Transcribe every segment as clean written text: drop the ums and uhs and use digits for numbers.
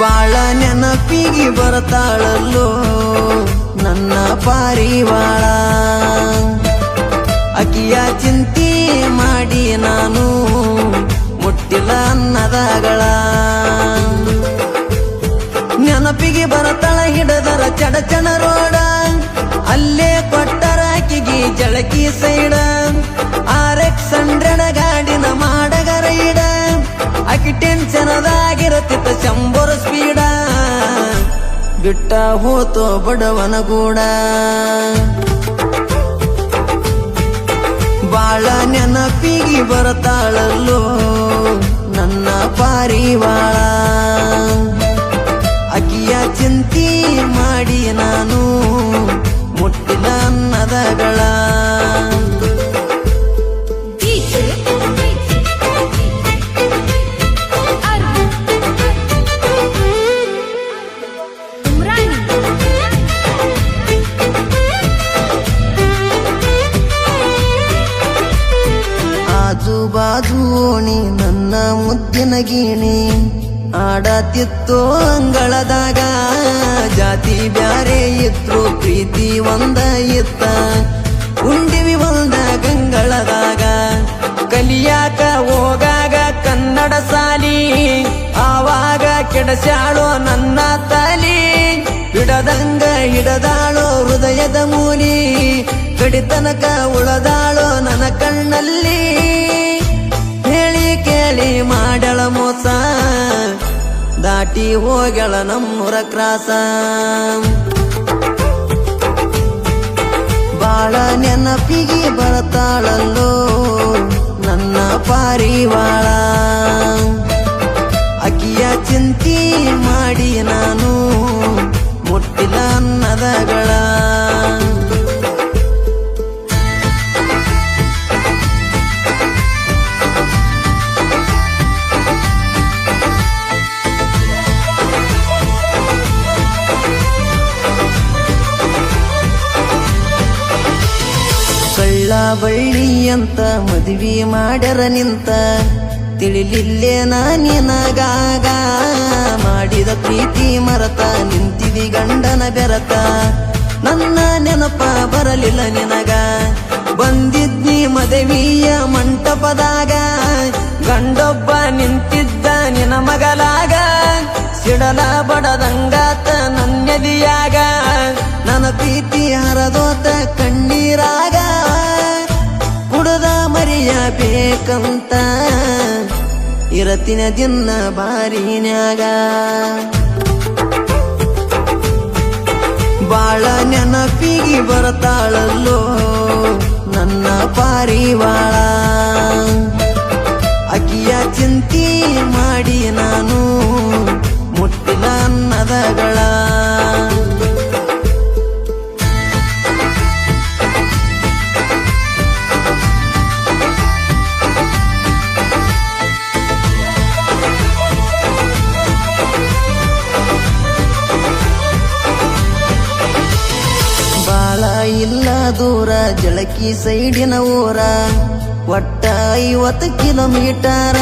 ಬಾಳ ನೆನಪಿಗೆ ಬರ್ತಾಳಲ್ಲೋ ನನ್ನ ಪಾರಿವಾಳ. ಅಕಿಯ ಚಿಂತೆ ಮಾಡಿ ನಾನು ಮುಟ್ಟಿಲ್ಲ ಅನ್ನದಾಗಳ. ನೆನಪಿಗೆ ಬರತಾಳ ಹಿಡದರ ಚಡಚಣ ರೋಡ, ಅಲ್ಲೇ ಕೊಟ್ಟರ ಆಕಿಗೆ ಜಳಕಿ ಸೈಡ. RX100 ಗಾಡಿನ ಮಾಡಗ ರೈಡ, ಆಕಿ ಟೆನ್ಷನದಾಗಿರತ್ತಿತ್ತ 100 ಸ್ಪೀಡ. ಬಿಟ್ಟ ಹೋತೋ ಬಡವನ ಗೂಡ. ಬಾಳ ನೆನಪಿಗೆ ಬರ್ತಾಳಲ್ಲೋ ನನ್ನ ಪಾರಿವಾಳ. ಅಕಿಯ ಚಿಂತೆ ಮಾಡಿ ನಾನು ಮುಟ್ಟಿಲ್ಲ ಅನ್ನದಗಳ. ಆಜು ಬಾಜು ಓಣಿ ನನ್ನ ಮುದ್ದಿನ ಗೀಣಿ, ಆಡತಿತ್ತೋ ಅಂಗಳದಾಗ. ಜಾತಿ ಬ್ಯಾರೆ ಇದ್ರು ಪ್ರೀತಿ ಒಂದ ಇತ್ತ, ಉಂಡಿವಿ ಒಂದ ಗಂಗಳದಾಗ. ಕಲಿಯಾಕ ಹೋಗಾಗ ಕನ್ನಡ ಸಾಲಿ, ಆವಾಗ ಕೆಡಸ್ಯಾಳೋ ನನ್ನ ತಾಲಿ. ಬಿಡದಂಗ ಹಿಡದಾಳೋ ಹೃದಯದ ಮೂಲಿ, ಕಡಿತನಕ ಉಳದಾಳೋ ನನ್ನ ಕಣ್ಣಲ್ಲಿ. ಹೇಳಿ ಕೇಳಿ ಮಾಡಳ ಮೋಸ, ದಾಟಿ ಹೋಗಳ ನಮ್ಮೂರ ಕ್ರಾಸ. ಬಾಳ ನೆನಪಿಗೆ ಬರ್ತಾಳಲ್ಲೋ ನನ್ನ ಪಾರಿವಾಳ. ಅಕಿಯ ಚಿಂತೆ ಮಾಡಿ ನಾನು ಮುಟ್ಟಿಲ್ಲ ಅನ್ನದಗಳ. ಕಳ್ಳ ಬಳ್ಳಿ ಅಂತ ಮದುವೆ ಮಾಡ್ಯಾರ ನಿಂತ, ತಿಳಿಲಿಲ್ಲೇ ನಿನಗಾಗ. ಮಾಡಿದ ಪ್ರೀತಿ ಮರತ ನಿಂತಿದಿ ಗಂಡನ ಬೆರತ, ನನ್ನ ನೆನಪ ಬರಲಿಲ್ಲ ನಿನಗ. ಬಂದಿದ್ನಿ ಮದುವೆಯ ಮಂಟಪದಾಗ, ಗಂಡೊಬ್ಬ ನಿಂತಿದ್ದ ನಿನ ಮಗಲಾಗ. ಸಿಡಲ ಬಡದಂಗಾತ ನನ್ನೆದಿಯಾಗ, ನನ್ನ ಪ್ರೀತಿ ಹರದೋತ ಕಣ್ಣೀರಾಗ. ಕುಡದ ಮರಿಯ ಬೇಕಂತ ಇರತಿನ ದಿನ ಬಾರಿನ್ಯಾಗ. ಬಾಳ ನೆನಪಿಗೆ ಬರ್ತಾಳಲ್ಲೋ ನನ್ನ ಪಾರಿವಾಳ. ಅಕಿಯ ಚಿಂತೆ ಮಾಡಿ ನಾನು ಮುಟ್ಟಿಲ್ಲ ಅನ್ನದಗಳ. ಬಾಳ ಇಲ್ಲ ದೂರ ಜಳಕಿ ಸೈಡಿನ ಊರ, ಒಟ್ಟ 50 ಕಿಲೋಮೀಟರ.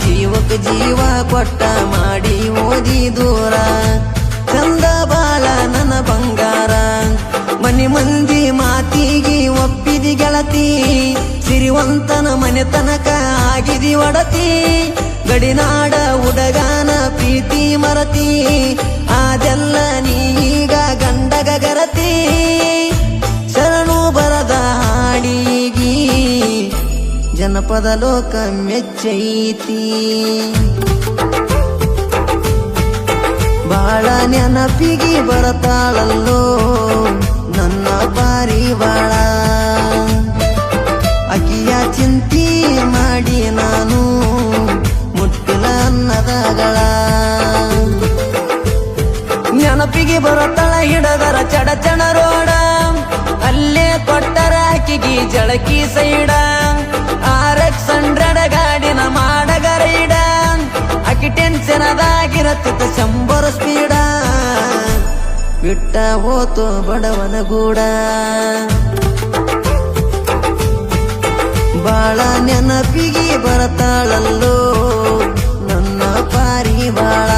ಜೀವಕ್ಕೆ ಜೀವ ಕೊಟ್ಟ ಮಾಡಿ ಓದಿ ದೂರ, ಚಂದ ಬಾಳ ನನ್ನ ಬಂಗಾರ. ಮನೆ ಮಂದಿ ಮಾತಿಗೆ ಒಪ್ಪಿದಿ ಗೆಳತಿ, ಸಿರಿವಂತನ ಮನೆ ತನಕ ಆಗಿದಿ ಒಡತಿ. ಗಡಿನಾಡ ಹುಡುಗನ ಪ್ರೀತಿ ಮರತಿ, ಅದೆಲ್ಲ ನೀಗ ಗಂಡಗ ಗರತಿ. ಶರಣು ಬರದ ಹಾಡಿಗಿ ಜನಪದ ಲೋಕ ಮೆಚ್ಚೈತಿ. ಬಾಳ ನೆನಪಿಗೆ ಬರ್ತಾಳಲ್ಲೋ ನನ್ನ ಪಾರಿವಾಳ. ಅಕಿಯ ಚಿಂತೆ ಮಾಡಿ ನಾನು ಮುಟ್ಟಿಲ್ಲ ಅನ್ನದಗಳ. ನೆನಪಿಗೆ ಬರತಾಳ ಹಿಡದರ ಚಡಚಣ ರೋಡ, ಅಲ್ಲೇ ಕೊಟ್ಟರ ಆಕಿಗೆ ಜಳಕಿ ಸೈಡ. RX100 ಗಾಡಿನ ಮಾಡಗ ರೈಡ, ಆಕಿ ಟೆನ್ಷನದಾಗಿರತ್ತಿತ್ತ 100 ಸ್ಪೀಡ. ಬಿಟ್ಟ ಹೋತೋ ಬಡವನ ಗೂಡ. ಬಾಳ ನೆನಪಿಗೆ ಬರ್ತಾಳಲ್ಲೋ ನನ್ನ ಪಾರಿವಾಳ.